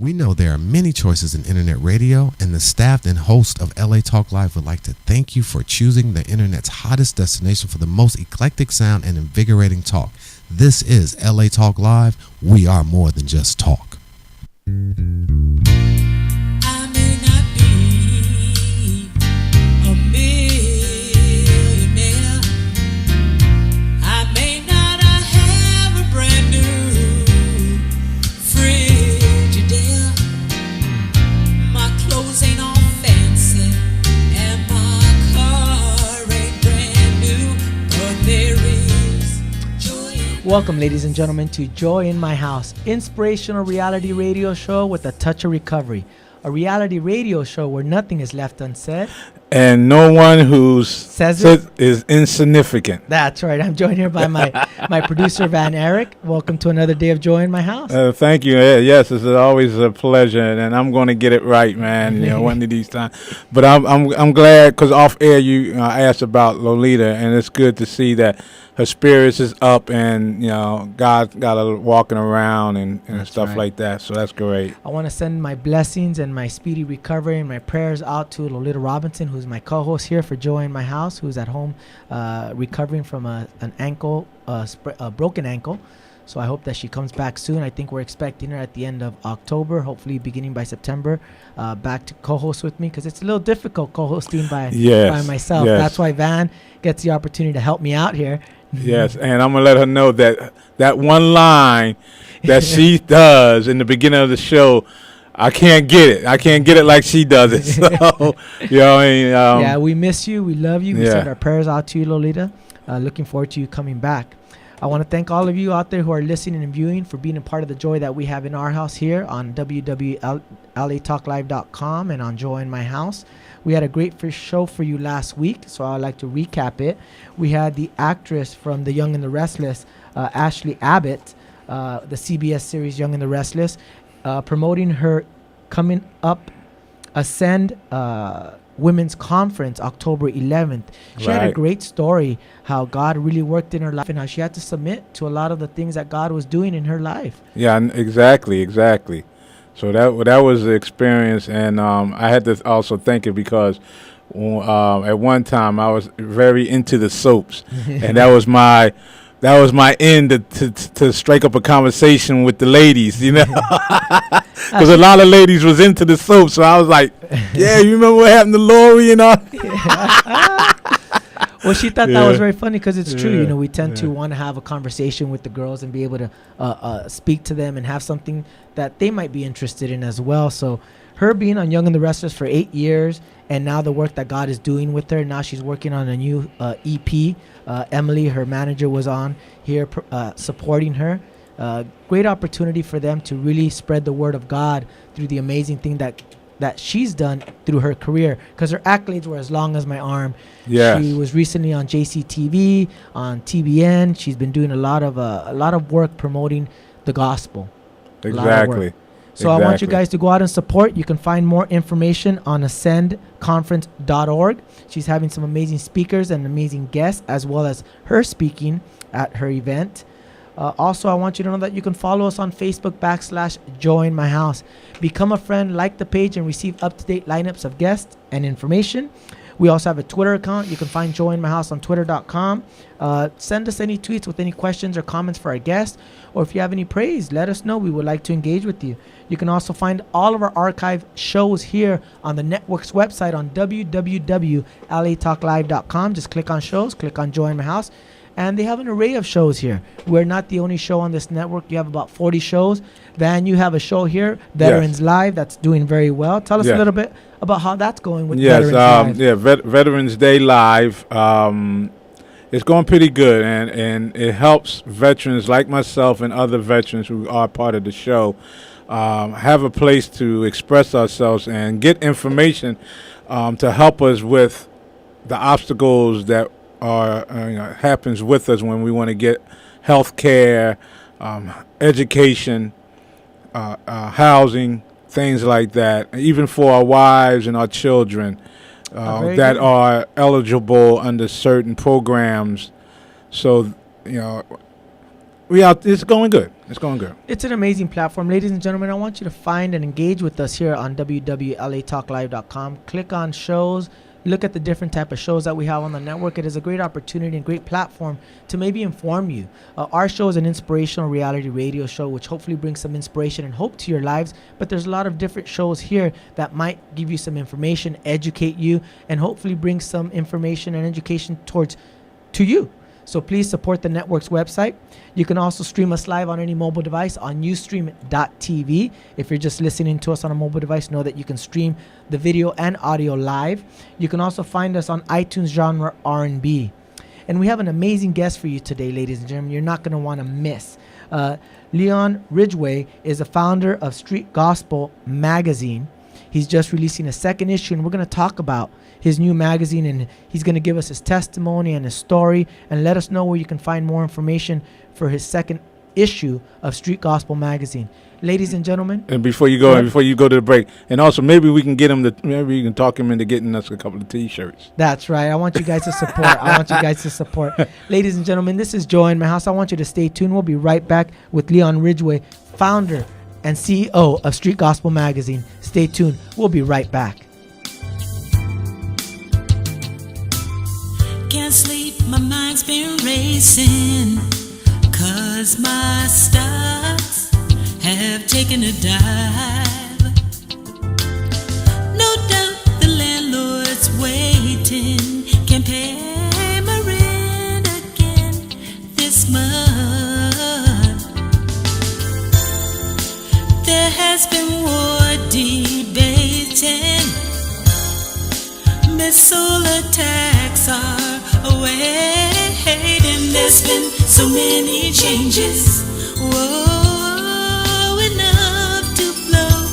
We know there are many choices in internet radio, and the staff and host of LA Talk Live would like to thank you for choosing the internet's hottest destination for the most eclectic sound and invigorating talk. This is LA Talk Live. We are more than just talk. I may not be a millionaire. I may not have a brand new Frigidaire. My clothes ain't all fancy, and my car ain't brand new, but there is joy. Welcome, ladies and gentlemen, to Joy in My House, inspirational reality radio show with a touch of recovery. A reality radio show where nothing is left unsaid. And no one who Says says is insignificant. That's right. I'm joined here by my producer, Van Eric. Welcome to another day of Joy in My House. Thank you. Yes, it's always a pleasure, and I'm going to get it right, man. One of these times. But I'm glad because off air you asked about Lolita, and it's good to see that her spirits is up, and God's got her walking around and stuff right. like that. So that's great. I want to send my blessings and my speedy recovery and my prayers out to Lolita Robinson, who's my co-host here for Joy in My House, who's at home recovering from a broken ankle. So I hope that she comes back soon. I think we're expecting her at the end of October, hopefully beginning by September, back to co-host with me, because it's a little difficult co-hosting by myself. Yes. That's why Van gets the opportunity to help me out here. Yes, and I'm going to let her know that one line that she does in the beginning of the show, I can't get it. I can't get it like she does it. So, yeah, we miss you. We love you. We send our prayers out to you, Lolita. Looking forward to you coming back. I want to thank all of you out there who are listening and viewing for being a part of the joy that we have in our house here on www.latalklive.com and on Joy in My House. We had a great first show for you last week, so I'd like to recap it. We had the actress from The Young and the Restless, Ashley Abbott, the CBS series Young and the Restless, promoting her coming up Ascend Women's Conference October 11th. She had a great story, how God really worked in her life and how she had to submit to a lot of the things that God was doing in her life. Yeah, exactly. So that was the experience, and I had to also thank it because at one time I was very into the soaps, and that was my end to strike up a conversation with the ladies, because a lot of ladies was into the soap, so I was like, yeah, you remember what happened to Lori and all? Well, she thought that was very funny because it's true. We tend to want to have a conversation with the girls and be able to speak to them and have something that they might be interested in as well. So her being on Young and the Restless for 8 years, and now the work that God is doing with her. Now she's working on a new EP. Emily, her manager, was on here supporting her. Great opportunity for them to really spread the word of God through the amazing thing that she's done through her career, because her accolades were as long as my arm. Yes. She was recently on JCTV, on TBN. She's been doing a lot of work promoting the gospel. Exactly. So I want you guys to go out and support. You can find more information on ascendconference.org. She's having some amazing speakers and amazing guests, as well as her speaking at her event. Also, I want you to know that you can follow us on Facebook /Join My House. Become a friend, like the page, and receive up-to-date lineups of guests and information. We also have a Twitter account. You can find Joy in My House on twitter.com. Send us any tweets with any questions or comments for our guests. Or if you have any praise, let us know. We would like to engage with you. You can also find all of our archive shows here on the network's website on www.latalklive.com. Just click on shows, click on Joy in My House. And they have an array of shows here. We're not the only show on this network. You have about 40 shows. Van, you have a show here, Veterans Live, that's doing very well. Tell us a little bit about how that's going with Veterans Live. Veterans Day Live. It's going pretty good, and it helps veterans like myself and other veterans who are part of the show have a place to express ourselves and get information to help us with the obstacles that happens with us when we want to get health care, education, housing, things like that, even for our wives and our children that are eligible under certain programs. So, It's going good. It's going good. It's an amazing platform. Ladies and gentlemen, I want you to find and engage with us here on www.latalklive.com. Click on shows. Look at the different type of shows that we have on the network. It is a great opportunity and great platform to maybe inform you. Our show is an inspirational reality radio show, which hopefully brings some inspiration and hope to your lives. But there's a lot of different shows here that might give you some information, educate you, and hopefully bring some information and education to you. So please support the network's website. You can also stream us live on any mobile device on Ustream.tv. If you're just listening to us on a mobile device, know that you can stream the video and audio live. You can also find us on iTunes Genre R&B. And we have an amazing guest for you today, ladies and gentlemen. You're not going to want to miss. Leon Ridgway is the founder of Street Gospel Magazine. He's just releasing a second issue, and we're going to talk about his new magazine, and he's going to give us his testimony and his story and let us know where you can find more information for his second issue of Street Gospel Magazine. Ladies and gentlemen. And before you go to the break, and also maybe we can maybe you can talk him into getting us a couple of T-shirts. That's right. I want you guys to support. Ladies and gentlemen, this is Joy in My House. I want you to stay tuned. We'll be right back with Leon Ridgway, founder and CEO of Street Gospel Magazine. Stay tuned. We'll be right back. Can't sleep, my mind's been racing, 'cause my stocks have taken a dive. No doubt the landlord's waiting, can't pay my rent again this month. There has been war debating, missile attacks are awaiting. There's been so many changes, whoa, enough to blow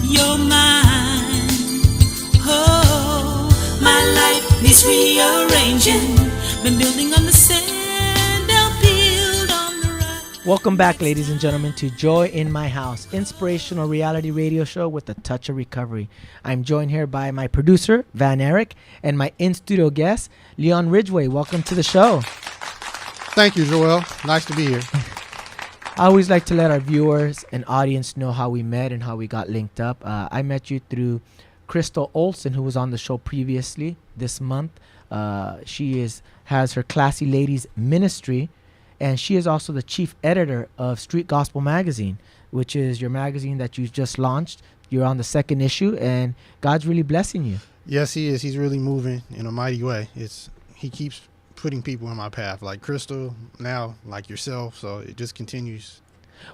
your mind. Oh, my life needs rearranging, been building on the sand, I'll build on the rock. Welcome back, ladies and gentlemen, to Joy in My House, inspirational reality radio show with a touch of recovery. I'm joined here by my producer, Van Eric, and my in-studio guest, Leon Ridgway. Welcome to the show. Thank you, Joel. Nice to be here. I always like to let our viewers and audience know how we met and how we got linked up. I met you through Crystal Olson, who was on the show previously this month. She has her Classy Ladies Ministry, and she is also the chief editor of Street Gospel Magazine, which is your magazine that you just launched. You're on the second issue, and God's really blessing you. Yes, he is. He's really moving in a mighty way. He keeps putting people in my path, like Crystal, now like yourself. So it just continues.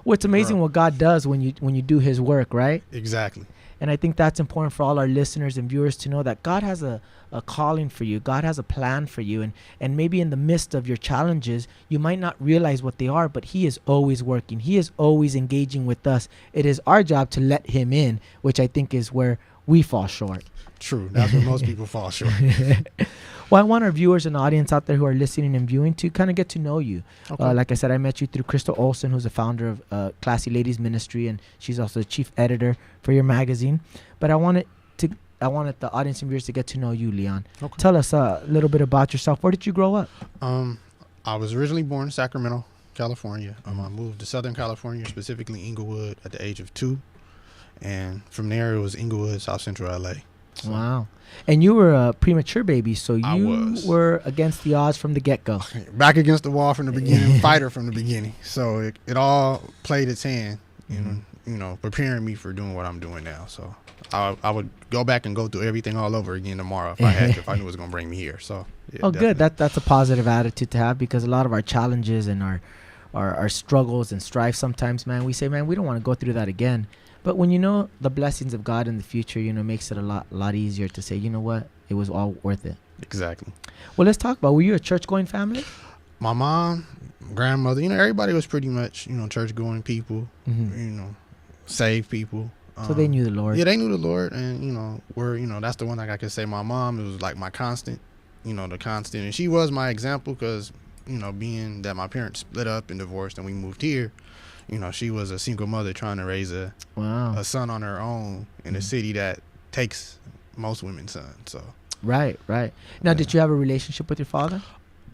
Well, it's amazing what God does when you do His work, right? Exactly. And I think that's important for all our listeners and viewers to know that God has a calling for you. God has a plan for you. And maybe in the midst of your challenges, you might not realize what they are, but He is always working. He is always engaging with us. It is our job to let Him in, which I think is where we fall short. True. That's where most people fall short. Well, I want our viewers and audience out there who are listening and viewing to kind of get to know you. Okay. Like I said, I met you through Crystal Olson, who's the founder of Classy Ladies Ministry, and she's also the chief editor for your magazine. But I wanted the audience and viewers to get to know you, Leon. Okay. Tell us a little bit about yourself. Where did you grow up? I was originally born in Sacramento, California. I moved to Southern California, specifically Inglewood, at the age of 2. And from there, it was Inglewood, South Central LA. So Wow. And you were a premature baby, so I you was. were against the odds from the get-go. back against the wall from the beginning, fighter from the beginning. So it all played its hand, preparing me for doing what I'm doing now. So I would go back and go through everything all over again tomorrow if I had to, if I knew it was going to bring me here. So yeah, Good. That's a positive attitude to have, because a lot of our challenges and our struggles and strife sometimes, man, we say, man, we don't want to go through that again. But when you know the blessings of God in the future, it makes it a lot easier to say, you know what, it was all worth it. Exactly. Well, let's talk about, were you a church-going family? My mom, grandmother, everybody was pretty much, church-going people, saved people. So they knew the Lord. Yeah, they knew the Lord, and, that's the one thing I can say. My mom, it was like my constant, the constant. And she was my example because, being that my parents split up and divorced and we moved here, she was a single mother trying to raise a son on her own in a city that takes most women's sons. So Right. Now, did you have a relationship with your father?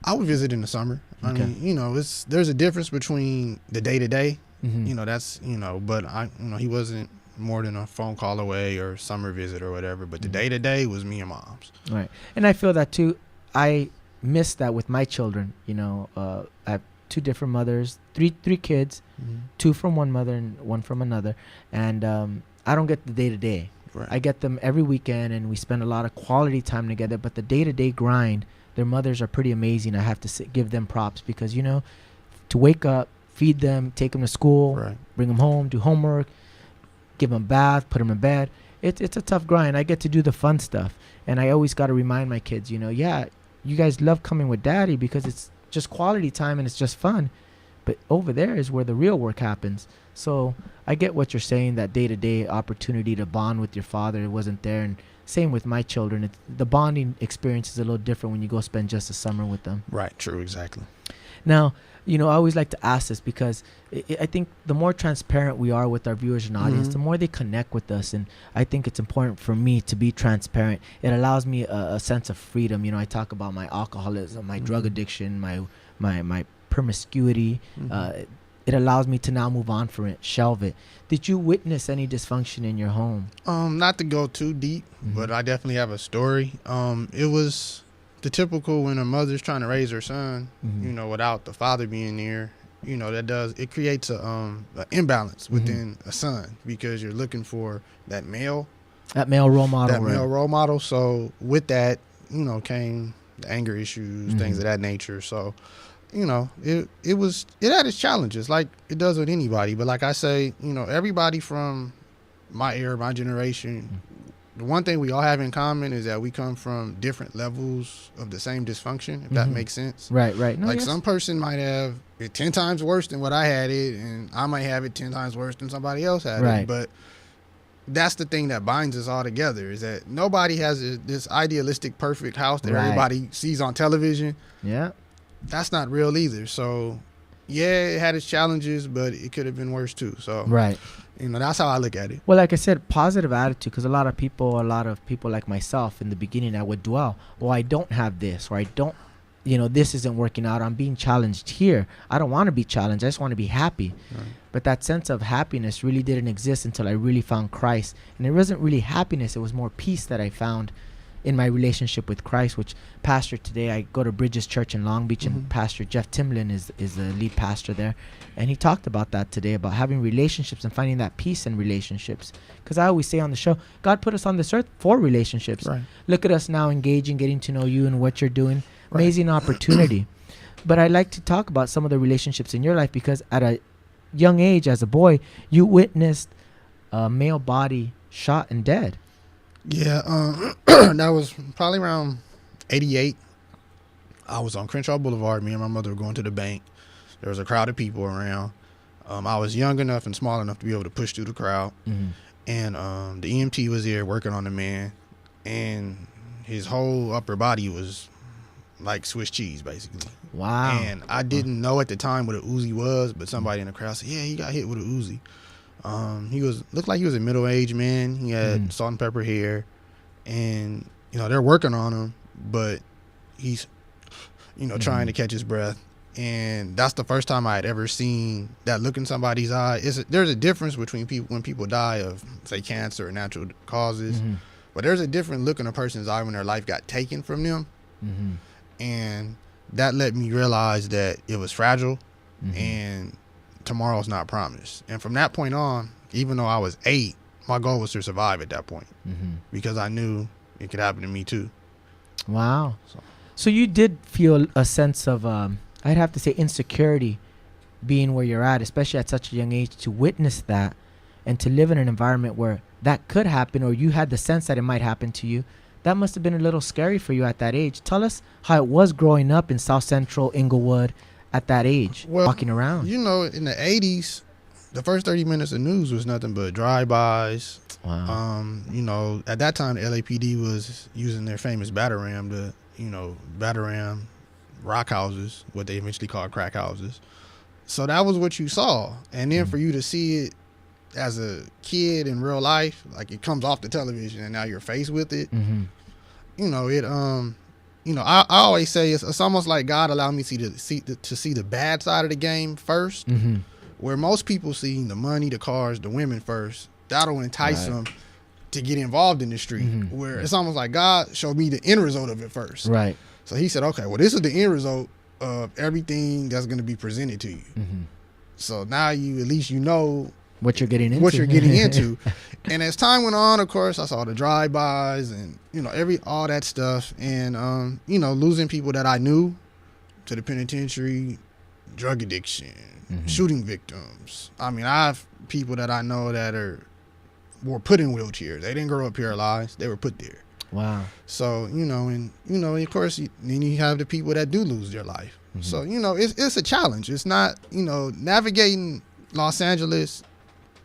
I would visit in the summer. I Okay. mean, there's a difference between the day to day. Mhm. That's but he wasn't more than a phone call away or summer visit or whatever. But the day to day was me and mom's. Right. And I feel that too. I miss that with my children. I have two different mothers, three kids, two from one mother and one from another. And I don't get the day to day. Right. I get them every weekend, and we spend a lot of quality time together. But the day to day grind, their mothers are pretty amazing. I have to give them props because, to wake up, feed them, take them to school, Right. bring them home, do homework, give them a bath, put them in bed. It's a tough grind. I get to do the fun stuff. And I always got to remind my kids, yeah, you guys love coming with daddy because it's just quality time and it's just fun. But over there is where the real work happens. So I get what you're saying, that day-to-day opportunity to bond with your father, it wasn't there. And same with my children. The bonding experience is a little different when you go spend just a summer with them. Right. True. Exactly. Now, I always like to ask this because I think the more transparent we are with our viewers and audience, the more they connect with us. And I think it's important for me to be transparent. It allows me a sense of freedom. I talk about my alcoholism, my drug addiction, my promiscuity. It allows me to now move on from it, shelve it. Did you witness any dysfunction in your home? Not to go too deep, but I definitely have a story. It was the typical when a mother's trying to raise her son, without the father being there, it creates a imbalance within a son because you're looking for that male role model. male role model. So with that, came the anger issues, things of that nature. So, it had its challenges like it does with anybody. But like I say, everybody from my era, my generation, the one thing we all have in common is that we come from different levels of the same dysfunction, if that makes sense. Right. No, Like yes. some person might have it 10 times worse than what I had it, and I might have it 10 times worse than somebody else had Right. it. But that's the thing that binds us all together, is that nobody has this idealistic, perfect house that Right. everybody sees on television. Yeah. That's not real either. So, yeah, it had its challenges, but it could have been worse too. So, Right. That's how I look at it. Well, like I said, positive attitude, because a lot of people like myself in the beginning, I would dwell, well, I don't have this, or I don't, this isn't working out. I'm being challenged here. I don't want to be challenged. I just want to be happy. Right. But that sense of happiness really didn't exist until I really found Christ. And it wasn't really happiness. It was more peace that I found in my relationship with Christ, which pastor today, I go to Bridges Church in Long Beach, and Pastor Jeff Timlin is the lead pastor there. And he talked about that today, about having relationships and finding that peace in relationships. Because I always say on the show, God put us on this earth for relationships. Right. Look at us now engaging, getting to know you and what you're doing. Right. Amazing opportunity. But I like to talk about some of the relationships in your life, because at a young age, as a boy, you witnessed a male body shot and dead. Yeah, that was probably around 88. I was on Crenshaw Boulevard. Me and my mother were going to the bank. There was a crowd of people around. I was young enough and small enough to be able to push through the crowd. And the EMT was there working on the man, and his whole upper body was like Swiss cheese, basically. Wow. And I didn't know at the time what a Uzi was, but somebody in the crowd said, yeah, he got hit with a Uzi. He looked like he was a middle-aged man. He had salt and pepper hair, and they're working on him, but he's trying to catch his breath. And that's the first time I had ever seen that look in somebody's eye. There's a difference between when people die of, say, cancer or natural causes, but there's a different look in a person's eye when their life got taken from them. And that let me realize that it was fragile, and tomorrow's not promised. And from that point on, even though I was 8, my goal was to survive at that point, because I knew it could happen to me too. Wow. So you did feel a sense of, I'd have to say, insecurity being where you're at, especially at such a young age, to witness that and to live in an environment where that could happen, or you had the sense that it might happen to you. That must have been a little scary for you at that age. Tell us how it was growing up in South Central Inglewood at that age, walking around. In the 80s, the first 30 minutes of news was nothing but drive-bys. Wow. At that time, the LAPD was using their famous batter ram to, batter ram rock houses, what they eventually called crack houses. So that was what you saw. And then for you to see it as a kid in real life, like it comes off the television and now you're faced with it, I always say it's almost like God allowed me to see the bad side of the game first, where most people see the money, the cars, the women first. That'll entice them to get involved in the street. Where it's almost like God showed me the end result of it first. Right. So he said, okay, well, this is the end result of everything that's going to be presented to you. So now at least you know what you're getting into. And as time went on, of course, I saw the drive-bys and, all that stuff. And, losing people that I knew to the penitentiary, drug addiction, shooting victims. I mean, I have people that I know that were put in wheelchairs. They didn't grow up paralyzed. They were put there. Wow. So, of course, then you have the people that do lose their life. So, it's a challenge. It's not, navigating Los Angeles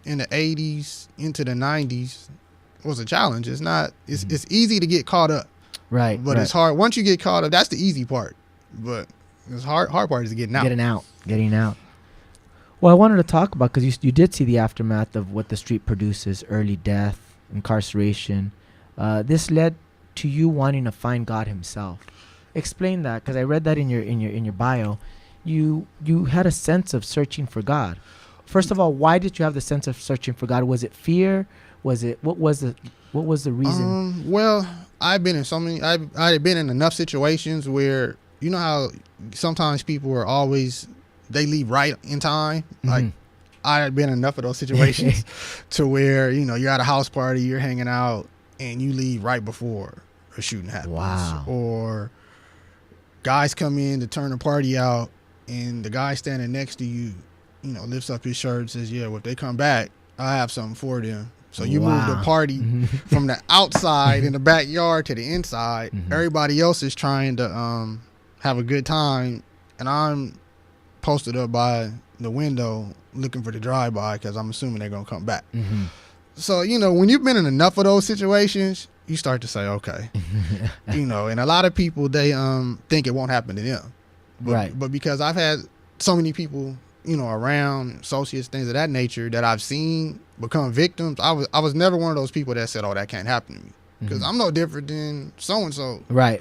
in the 80s into the 90s was a challenge. It's not, it's easy to get caught up. Right. But it's hard. Once you get caught up, that's the easy part. But the hard part is getting out. Getting out. Well, I wanted to talk about, because you did see the aftermath of what the street produces, early death, incarceration. This led to you wanting to find God himself. Explain that, because I read that in your bio. You had a sense of searching for God. First of all, why did you have the sense of searching for God? Was it fear? Was it what was the reason? Well, I've been in I've been in enough situations where how sometimes people are always they leave right in time. Like I had been in enough of those situations to where you're at a house party, you're hanging out, and you leave right before a shooting happens. Wow. Or guys come in to turn the party out, and the guy standing next to you, lifts up his shirt and says, yeah, well, if they come back, I have something for them. So you move the party from the outside in the backyard to the inside. Everybody else is trying to have a good time, and I'm posted up by the window looking for the drive-by because I'm assuming they're going to come back. So, when you've been in enough of those situations, you start to say, okay. And a lot of people, they think it won't happen to them. But because I've had so many people around, associates, things of that nature that I've seen become victims, I was never one of those people that said, oh, that can't happen to me. Because I'm no different than so-and-so. Right.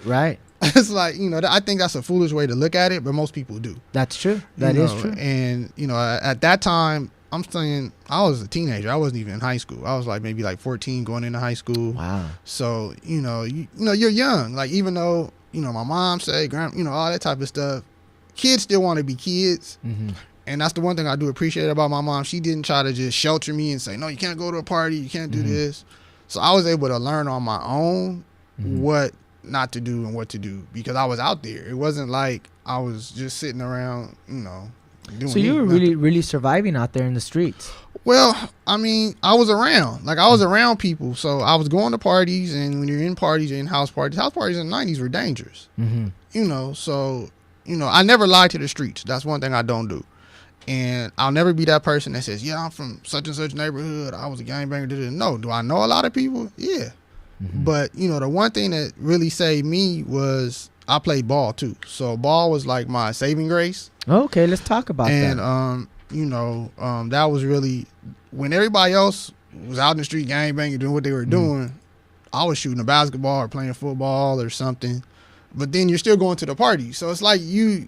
It's like, I think that's a foolish way to look at it, but most people do. That's true. That is true. And, at that time, I'm saying I was a teenager. I wasn't even in high school. I was maybe 14 going into high school. Wow. So, you're young. Like, even though, my mom say, all that type of stuff, kids still want to be kids. And that's the one thing I do appreciate about my mom. She didn't try to just shelter me and say, no, you can't go to a party. You can't do this. So I was able to learn on my own what not to do and what to do because I was out there. It wasn't like I was just sitting around, doing So you were really, really surviving out there in the streets. Well, I mean, I was around. I was around people. So I was going to parties, and when you're in parties, you're in house parties. House parties in the 90s were dangerous. So, I never lied to the streets. That's one thing I don't do. And I'll never be that person that says, yeah, I'm from such and such neighborhood. I was a gangbanger. No. Do I know a lot of people? Yeah. But, the one thing that really saved me was I played ball, too. So ball was like my saving grace. Okay, let's talk about that. And, that was really when everybody else was out in the street gangbanging, doing what they were doing, I was shooting a basketball or playing football or something. But then you're still going to the party. So it's like you're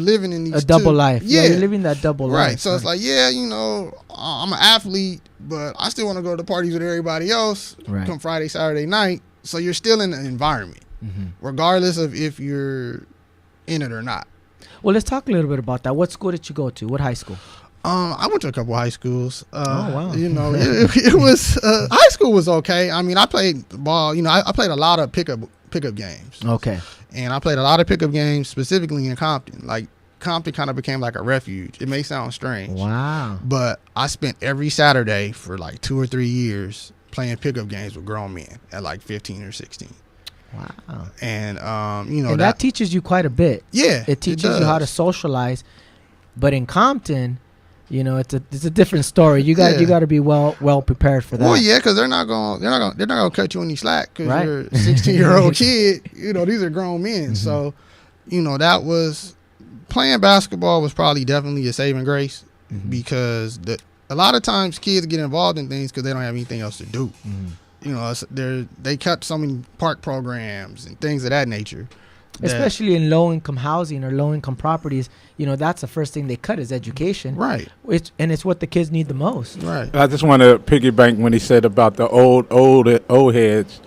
living in these double life. Yeah, you're living that double life. Right. So it's like, I'm an athlete, but I still want to go to the parties with everybody else come Friday, Saturday night. So you're still in the environment, regardless of if you're in it or not. Well, let's talk a little bit about that. What school did you go to? What high school? I went to a couple high schools. Oh, wow. It was high school was okay. I mean, I played ball. I played a lot of pickup games. Okay. And I played a lot of pickup games, specifically in Compton. Like, Compton kind of became like a refuge. It may sound strange. Wow. But I spent every Saturday for 2 or 3 years playing pickup games with grown men at 15 or 16. Wow. And, and that teaches you quite a bit. Yeah. It teaches you how to socialize. But in Compton, it's a different story. You got to be well prepared for that. Well, yeah, because they're not gonna cut you any slack because you're a 16-year-old kid. These are grown men. So, that was playing basketball was probably definitely a saving grace because a lot of times kids get involved in things because they don't have anything else to do. They cut so many park programs and things of that nature. especially in low-income housing or low-income properties. That's the first thing they cut is education. Right. It's what the kids need the most. Right. I just want to piggyback when he said about the old heads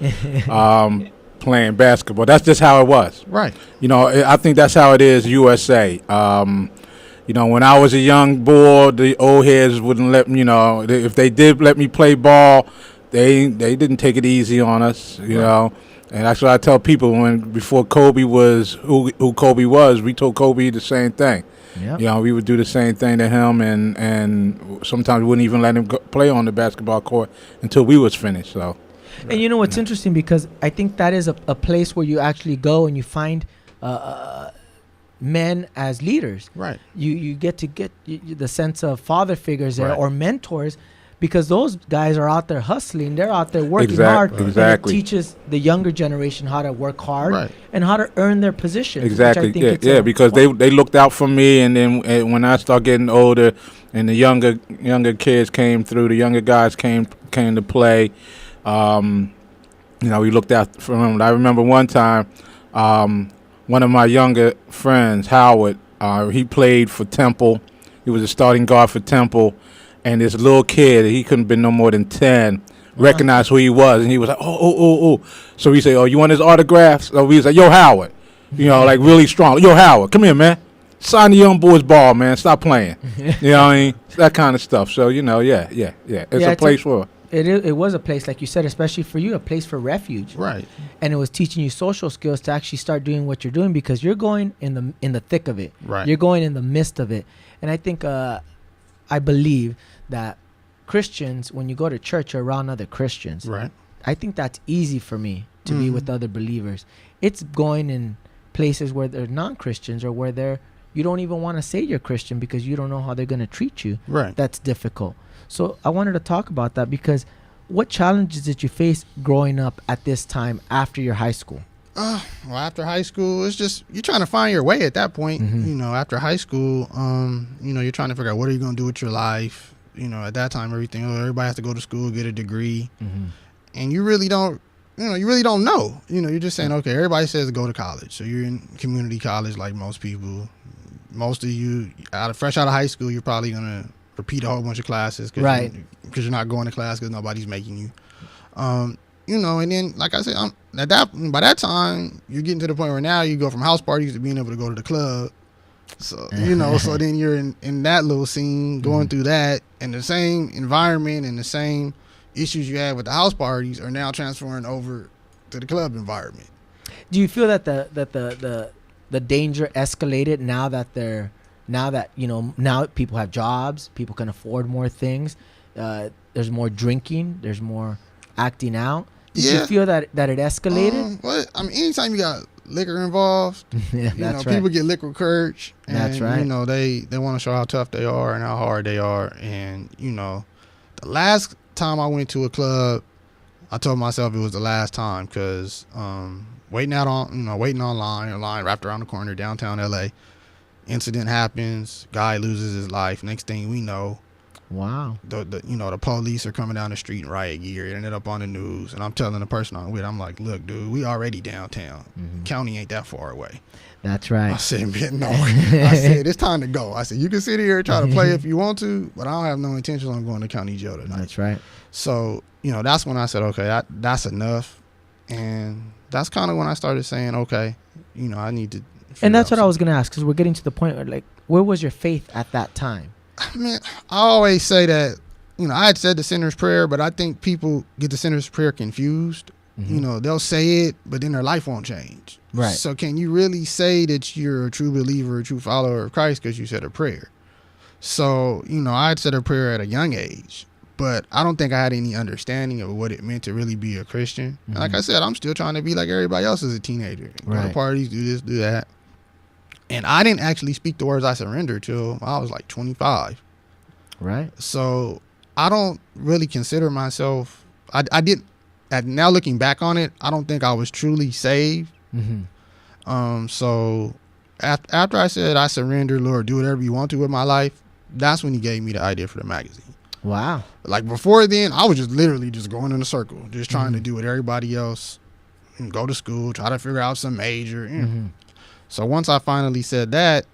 playing basketball. That's just how it was. Right. I think that's how it is USA. When I was a young boy, the old heads wouldn't let me, if they did let me play ball, they didn't take it easy on us, you know. And that's what I tell people before Kobe was who Kobe was, we told Kobe the same thing. Yep. We would do the same thing to him, and sometimes we wouldn't even let him play on the basketball court until we was finished. So, and what's interesting, because I think that is a place where you actually go and you find men as leaders. Right. You get the sense of father figures there, right. or mentors, because those guys are out there hustling. They're out there working hard. Exactly. And it teaches the younger generation how to work hard, right. and how to earn their positions. Exactly. Because they looked out for me, and then when I started getting older, and the younger kids came through, the younger guys came to play. We looked out for them. I remember one time, one of my younger friends, Howard, he played for Temple. He was a starting guard for Temple. And this little kid, he couldn't have been no more than 10, recognized who he was. And he was like, oh. So we say, you want his autographs? So we was like, yo, Howard. Like really strong. Yo, Howard, come here, man. Sign the young boy's ball, man. Stop playing. You know what I mean? That kind of stuff. So, yeah. It's a place for it. It was a place, like you said, especially for you, a place for refuge. Right. And it was teaching you social skills to actually start doing what you're doing, because you're going in the thick of it. Right. You're going in the midst of it. And I think, I believe that Christians, when you go to church, are around other Christians. Right. I think that's easy for me to be with other believers. It's going in places where they're non-Christians, or where you don't even want to say you're Christian because you don't know how they're going to treat you. Right. That's difficult. So I wanted to talk about that, because what challenges did you face growing up at this time after your high school? Well, after high school, it's just you're trying to find your way at that point. Mm-hmm. After high school, you're trying to figure out what are you going to do with your life. At that time, everybody has to go to school, get a degree, and you really don't know. You're just saying, okay, everybody says to go to college, so you're in community college like most people. Most of you, fresh out of high school, you're probably gonna repeat a whole bunch of classes, right? Because you're not going to class because nobody's making you. And then, like I said, by that time, you're getting to the point where now you go from house parties to being able to go to the club. So, so then you're in that little scene, going through that, and the same environment and the same issues you had with the house parties are now transferring over to the club environment. Do you feel that the danger escalated now that people have jobs, people can afford more things, there's more drinking, there's more acting out? Did you feel that it escalated? Well, I mean, anytime you got liquor involved, right. People get liquor courage, and that's right. They want to show how tough they are and how hard they are. And the last time I went to a club, I told myself it was the last time, because waiting online wrapped around the corner, downtown LA, incident happens, guy loses his life. Next thing we know, wow, the police are coming down the street in riot gear. It ended up on the news, and I'm telling the person I'm with, I'm like, look, dude, we already downtown. County ain't that far away. That's right. I said, no. I said, it's time to go. I said, you can sit here and try to play if you want to, but I don't have no intentions on going to county jail tonight. That's right. So, that's when I said, okay, that's enough. And that's kind of when I started saying, okay, I need to. And that's what I was going to ask, because we're getting to the point where, where was your faith at that time? I mean, I always say that, I had said the sinner's prayer, but I think people get the sinner's prayer confused. They'll say it, but then their life won't change. Right. So can you really say that you're a true believer, a true follower of Christ because you said a prayer? So, I had said a prayer at a young age, but I don't think I had any understanding of what it meant to really be a Christian. And like I said, I'm still trying to be like everybody else as a teenager. Go to parties, do this, do that. And I didn't actually speak the words I surrender till I was like 25. Right. So I don't really consider myself, I didn't, now looking back on it, I don't think I was truly saved. So after I said I surrender, Lord, do whatever you want to with my life, that's when he gave me the idea for the magazine. Wow. Like before then, I was just literally just going in a circle, just trying to do what everybody else go to school, try to figure out some major. So once I finally said that,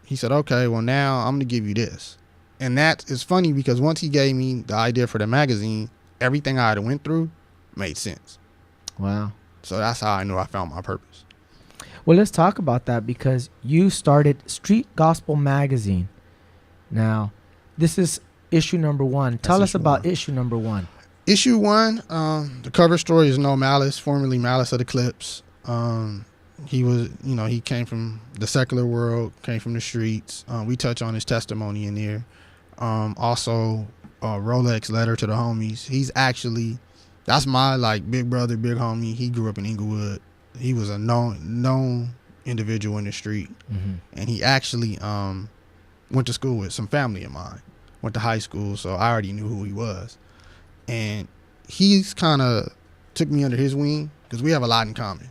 he said, okay, well, now I'm going to give you this. And that is funny because once he gave me the idea for the magazine, everything I had went through made sense. Wow. So that's how I knew I found my purpose. Well, let's talk about that because you started Street Gospel Magazine. Now, this is issue number 1. Tell us about issue number 1. Issue 1, the cover story is No Malice, formerly Malice of the Clips. He was, he came from the secular world, came from the streets. We touch on his testimony in there. Also, Rolex Letter to the Homies. He's actually, that's my big brother, big homie. He grew up in Inglewood. He was a known individual in the street. And he actually went to school with some family of mine. Went to high school, so I already knew who he was. And he's kind of took me under his wing because we have a lot in common.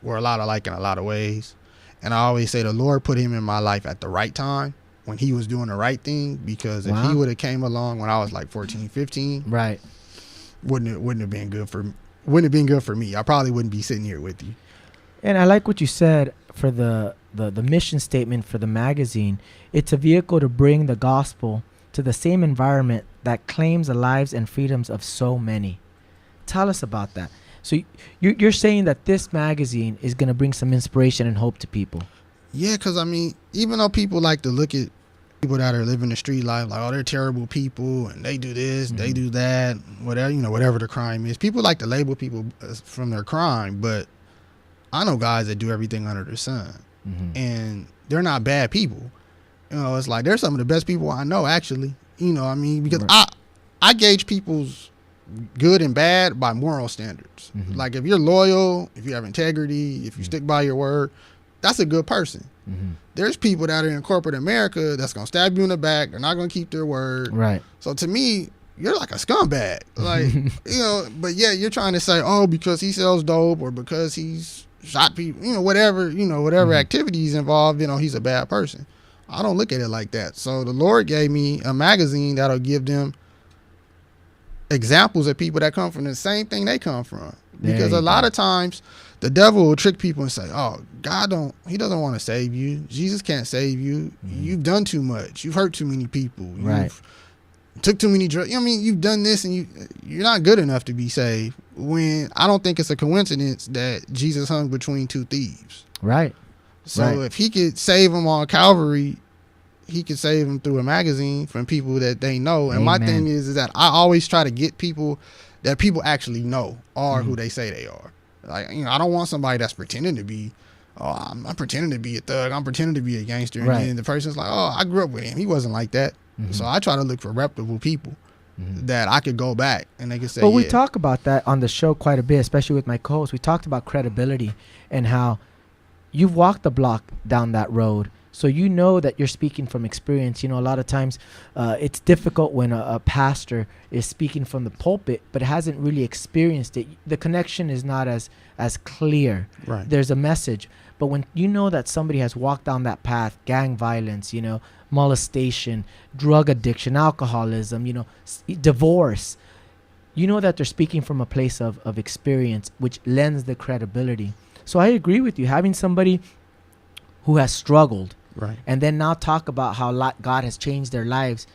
We're a lot alike in a lot of ways. And I always say the Lord put him in my life at the right time when he was doing the right thing, because if he would have came along when I was 14, 15, right, wouldn't have been good for me. I probably wouldn't be sitting here with you. And I like what you said for the mission statement for the magazine. It's a vehicle to bring the gospel to the same environment that claims the lives and freedoms of so many. Tell us about that. So you're saying that this magazine is going to bring some inspiration and hope to people. Yeah, because, even though people like to look at people that are living the street life, they're terrible people, and they do this, they do that, whatever the crime is. People like to label people from their crime, but I know guys that do everything under the sun, and they're not bad people. It's they're some of the best people I know, actually. Because I gauge people's good and bad by moral standards. If you're loyal, if you have integrity, if you stick by your word, that's a good person. There's people that are in corporate America that's gonna stab you in the back. They're not gonna keep their word. Right. So to me, you're like a scumbag. But yeah, you're trying to say, oh, because he sells dope or because he's shot people, whatever activity he's involved in, he's a bad person. I don't look at it like that. So the Lord gave me a magazine that'll give them examples of people that come from the same thing they come from. Because a lot of times the devil will trick people and say, oh, he doesn't want to save you. Jesus can't save you. You've done too much. You've hurt too many people. You've took too many drugs. You've done this and you're not good enough to be saved. When I don't think it's a coincidence that Jesus hung between two thieves. Right. So if he could save them on Calvary, he could save them through a magazine from people that they know. And my thing is that I always try to get people that people actually know are who they say they are. I don't want somebody that's pretending to be, I'm pretending to be a thug, I'm pretending to be a gangster. And then the person's like, oh, I grew up with him. He wasn't like that. So I try to look for reputable people that I could go back and they could say, we talk about that on the show quite a bit, especially with my co-host. We talked about credibility and how you've walked the block down that road. So you know that you're speaking from experience. A lot of times it's difficult when a pastor is speaking from the pulpit but hasn't really experienced it. The connection is not as clear. Right. There's a message. But when you know that somebody has walked down that path, gang violence, molestation, drug addiction, alcoholism, divorce, you know that they're speaking from a place of experience, which lends the credibility. So I agree with you. Having somebody who has struggled, right, and then now talk about how God has changed their lives,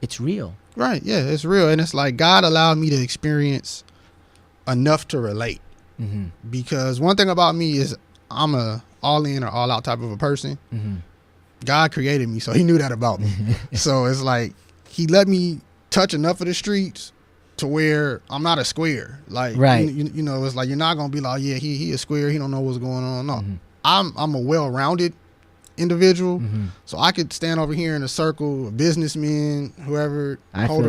it's real. Right, yeah, it's real. And it's God allowed me to experience enough to relate. Because one thing about me is I'm a all in or all out type of a person. God created me, so he knew that about me. So it's he let me touch enough of the streets to where I'm not a square. Right. It's you're not going to be yeah, he a square, he don't know what's going on. No. I'm a well-rounded individual, so I could stand over here in a circle of businessmen, whoever, hold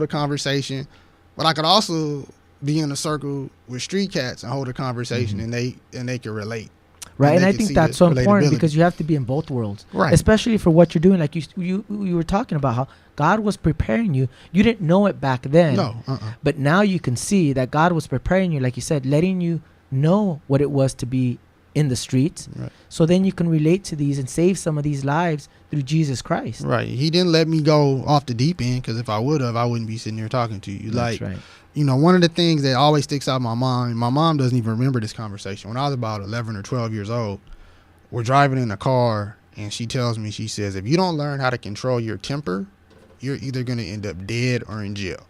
a conversation, but I could also be in a circle with street cats and hold a conversation, and they can relate. Right, and I think that's so important because you have to be in both worlds, right? Especially for what you're doing. Like you were talking about how God was preparing you. You didn't know it back then, no, but now you can see that God was preparing you, like you said, letting you know what it was to be in the streets. Right. So then you can relate to these and save some of these lives through Jesus Christ. Right. He didn't let me go off the deep end, because if I would have, I wouldn't be sitting here talking to you. That's like, right. you know, one of the things that always sticks out in my mom doesn't even remember this conversation. When I was about 11 or 12 years old, we're driving in a car, and she tells me, she says, if you don't learn how to control your temper, you're either going to end up dead or in jail.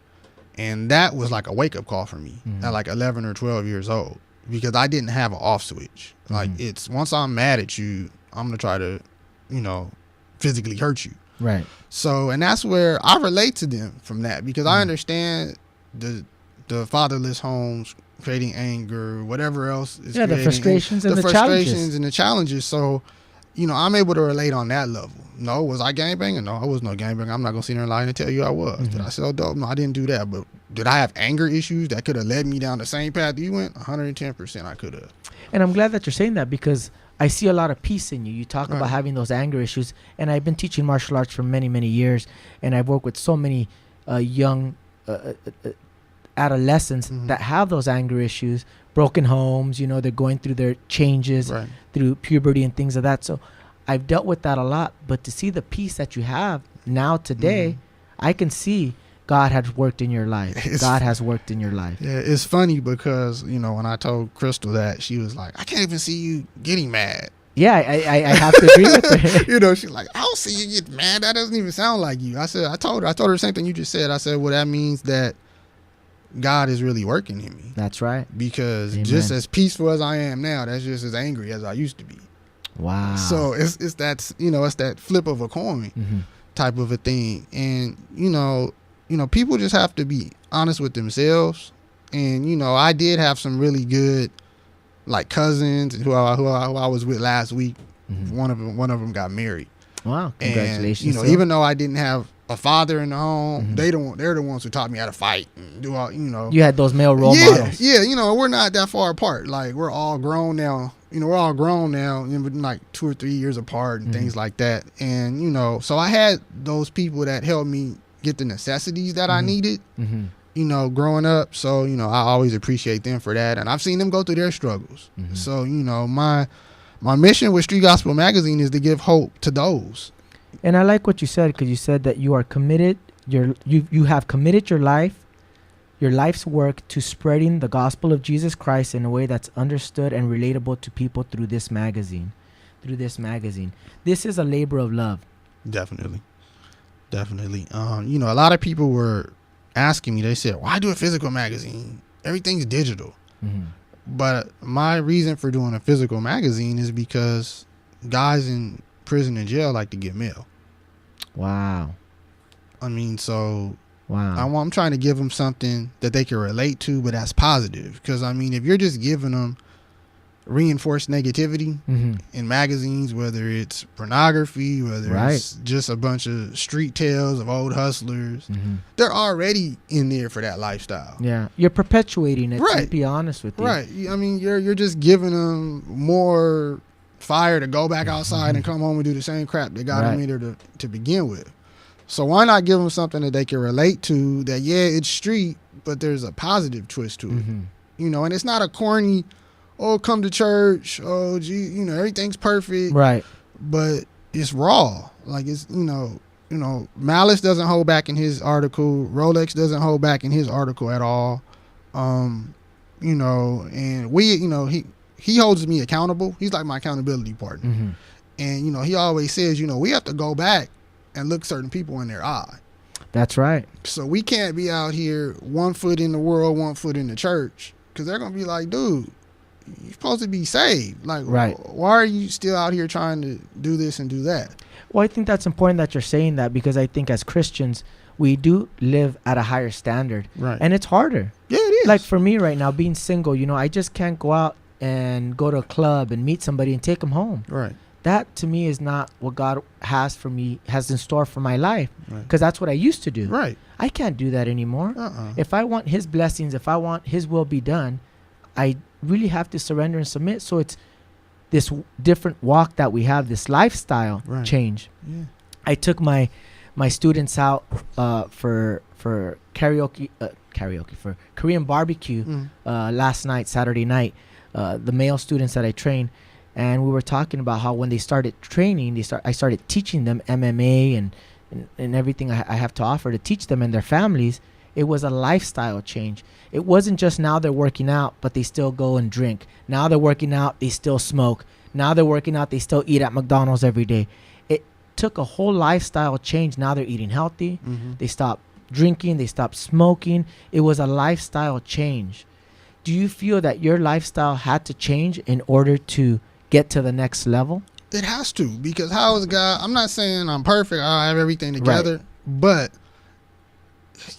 And that was like a wake-up call for me at like 11 or 12 years old, because I didn't have an off switch. Like, it's once I'm mad at you, I'm going to try to, you know, physically hurt you. Right. So, and that's where I relate to them from that, because I understand the fatherless homes creating anger, whatever else is the creating frustrations and the frustrations challenges. and the challenges. So, you know, I'm able to relate on that level. No, was I gangbanging? No, I was no gangbanger. I'm not gonna sit here and lie and tell you I was. Did I sell dope? No, I didn't do that. But did I have anger issues that could have led me down the same path you went? 110% I could have. And I'm glad that you're saying that, because I see a lot of peace in you. You talk about having those anger issues, and I've been teaching martial arts for many, many years, and I've worked with so many young adolescents that have those anger issues, broken homes. You know, they're going through their changes through puberty and things of that. So I've dealt with that a lot. But to see the peace that you have now today, I can see God has worked in your life. God has worked in your life. Yeah, it's funny because, you know, when I told Crystal that, she was like, I can't even see you getting mad. Yeah, I have to agree with her. You know, she's like, I don't see you get mad. That doesn't even sound like you. I told her the same thing you just said. I said, well, that means that God is really working in me. That's right. Because Amen. just as peaceful as I am now, that's just as angry as I used to be. Wow. So it's that, you know, it's that flip of a coin type of a thing. And, you know, people just have to be honest with themselves. And, you know, I did have some really good, like, cousins who I was with last week. One of them got married. Wow. Congratulations. And, you know, even though I didn't have a father in the home, they're the ones who taught me how to fight and do all, you know. You had those male role models. Yeah, you know, we're not that far apart. Like, we're all grown now. You know, we're all grown now, like 2 or 3 years apart and things like that. And, you know, so I had those people that helped me get the necessities that I needed, you know, growing up. So, you know, I always appreciate them for that. And I've seen them go through their struggles. So, you know, my mission with Street Gospel Magazine is to give hope to those. And I like what you said, because you said that you are committed, you have committed your life's work to spreading the gospel of Jesus Christ in a way that's understood and relatable to people through this magazine. This is a labor of love. Definitely. You know, a lot of people were asking me, they said, why do a physical magazine? Everything's digital. But my reason for doing a physical magazine is because guys in prison and jail like to get mail. Wow. I mean, so wow. I'm trying to give them something that they can relate to, but that's positive. Because, I mean, if you're just giving them reinforced negativity in magazines, whether it's pornography, whether it's just a bunch of street tales of old hustlers, they're already in there for that lifestyle. Yeah, you're perpetuating it, to be honest with you. Right. I mean, you're just giving them more fire to go back outside and come home and do the same crap they got them in there to begin with. So why not give them something that they can relate to, that, yeah, it's street, but there's a positive twist to it. You know, and it's not a corny, oh, come to church, oh, gee, you know, everything's perfect. Right. But it's raw. Like, it's, you know, Malice doesn't hold back in his article. Rolex doesn't hold back in his article at all. You know, and we, you know, he holds me accountable. He's like my accountability partner. And, you know, he always says, you know, we have to go back and look certain people in their eye. That's right. So we can't be out here 1 foot in the world, 1 foot in the church, because they're going to be like, dude, you're supposed to be saved. Like, why are you still out here trying to do this and do that? Well, I think that's important that you're saying that, because I think as Christians, we do live at a higher standard. Right. And it's harder. Yeah, it is. Like for me right now, being single, you know, I just can't go out and go to a club and meet somebody and take them home. Right. That to me is not what God has for me, has in store for my life, because that's what I used to do. Right. I can't do that anymore. If I want His blessings, if I want His will be done, I really have to surrender and submit. So it's this different walk that we have, this lifestyle change. Yeah. I took my students out for karaoke for Korean barbecue last night, Saturday night. The male students that I train. and we were talking about how when they started training, I started teaching them MMA and everything I have to offer to teach them and their families. It was a lifestyle change. It wasn't just now they're working out, but they still go and drink. Now they're working out, they still smoke. Now they're working out, they still eat at McDonald's every day. It took a whole lifestyle change. Now they're eating healthy. They stopped drinking, they stopped smoking. It was a lifestyle change. Do you feel that your lifestyle had to change in order to get to the next level? It has to, because how is God? I'm not saying I'm perfect. I have everything together, right. But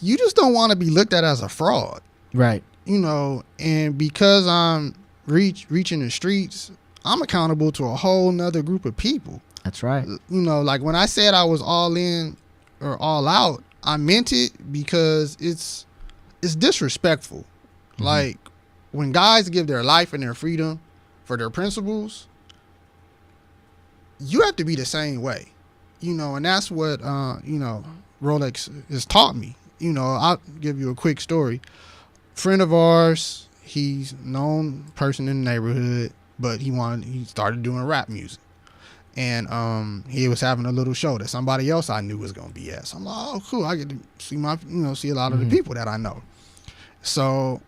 you just don't want to be looked at as a fraud. Right. You know, and because I'm reaching the streets, I'm accountable to a whole nother group of people. That's right. You know, like when I said I was all in or all out, I meant it because it's disrespectful. Like when guys give their life and their freedom for their principles, you have to be the same way. You know, and that's what, you know, Rolex has taught me. You know, I'll give you a quick story. Friend of ours, he's known person in the neighborhood, but he started doing rap music. And he was having a little show that somebody else I knew was gonna be at. So I'm like, oh cool, I get to see see a lot of the people that I know. So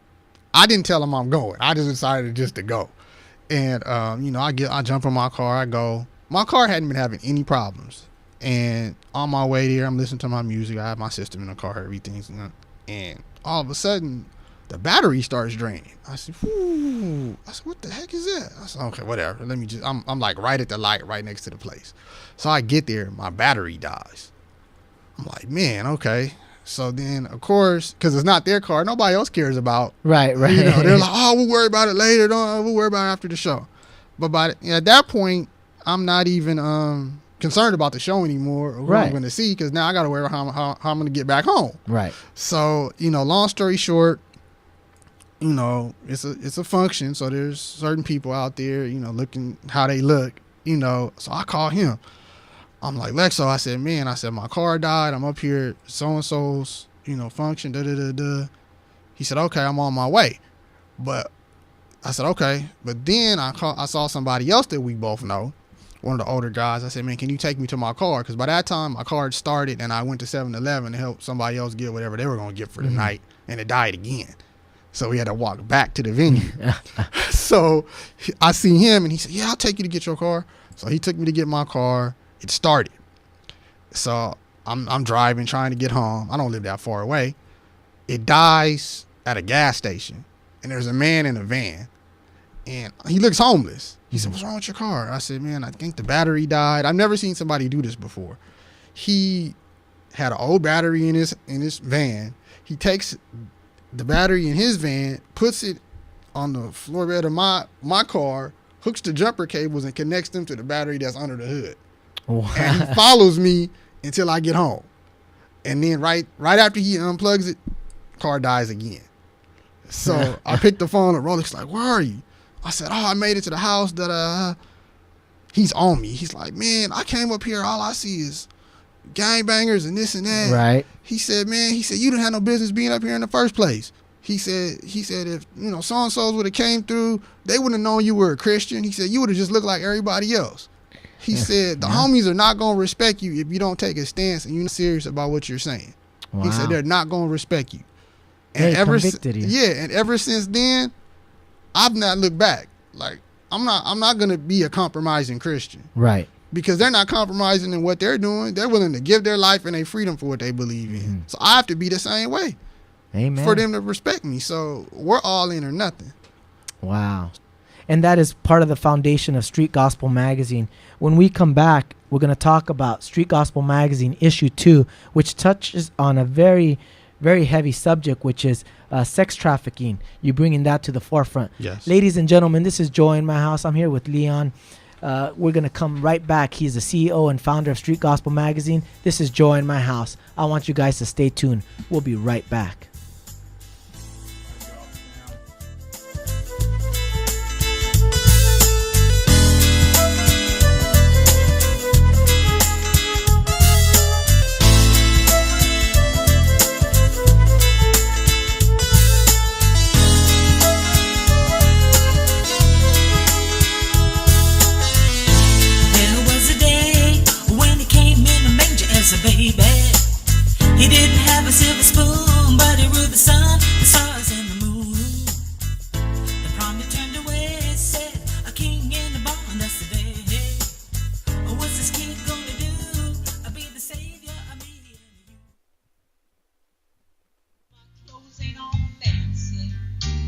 I didn't tell him I'm going. I just decided just to go. And you know, I jump in my car, I go. My car hadn't been having any problems. And on my way there, I'm listening to my music. I have my system in the car, everything's, and all of a sudden, the battery starts draining. I said, "Ooh!" I said, "What the heck is that?" I said, "Okay, whatever. Let me just." I'm like right at the light, right next to the place. So I get there, my battery dies. I'm like, man, okay. So then, of course, because it's not their car, nobody else cares about. Right. You know, they're like, "Oh, we'll worry about it later. We'll worry about it after the show." But at that point, I'm not even concerned about the show anymore or who I'm going to see, because now I got to worry about how I'm going to get back home. Right. So, you know, long story short, you know, it's a function. So there's certain people out there, you know, looking how they look, you know. So I call him. I'm like, Lexo, I said, man, my car died. I'm up here, so-and-so's, you know, function, da-da-da-da. He said, okay, I'm on my way. But I said, okay. But then I saw somebody else that we both know, one of the older guys. I said, man, can you take me to my car? Because by that time, my car had started, and I went to 7-Eleven to help somebody else get whatever they were going to get for the night, and it died again. So we had to walk back to the venue. So I see him, and he said, yeah, I'll take you to get your car. So he took me to get my car. It started. So I'm driving, trying to get home. I don't live that far away. It dies at a gas station, and there's a man in a van, and he looks homeless. He said, what's wrong with your car? I said, man, I think the battery died. I've never seen somebody do this before. He had an old battery in his van. He takes the battery in his van, puts it on the floor bed of my car, hooks the jumper cables, and connects them to the battery that's under the hood. Wow. And he follows me until I get home. And then right after he unplugs it, car dies again. So I picked the phone and Rolex like, where are you? I said, oh, I made it to the house. He's on me. He's like, man, I came up here. All I see is gangbangers and this and that. Right. He said, you didn't have no business being up here in the first place. He said, if, you know, so-and-so's would have came through, they wouldn't have known you were a Christian. He said, you would have just looked like everybody else. He said, the homies are not going to respect you if you don't take a stance and you're serious about what you're saying. Wow. He said, they're not going to respect you. And convicted you. Yeah, and ever since then, I've not looked back. Like, I'm not going to be a compromising Christian. Right. Because they're not compromising in what they're doing. They're willing to give their life and their freedom for what they believe in. So I have to be the same way. Amen. For them to respect me. So we're all in or nothing. Wow. And that is part of the foundation of Street Gospel Magazine. When we come back, we're going to talk about Street Gospel Magazine issue 2, which touches on a very, very heavy subject, which is sex trafficking. You're bringing that to the forefront. Yes. Ladies and gentlemen, this is Joy in My House. I'm here with Leon. We're going to come right back. He's the CEO and founder of Street Gospel Magazine. This is Joy in My House. I want you guys to stay tuned. We'll be right back. He didn't have a silver spoon, but he ruled the sun, the stars, and the moon. The prom he turned away, said, a king in the barn, that's the day. Oh, what's this kid gonna do? I'll be the savior of me and you. My clothes ain't all fancy,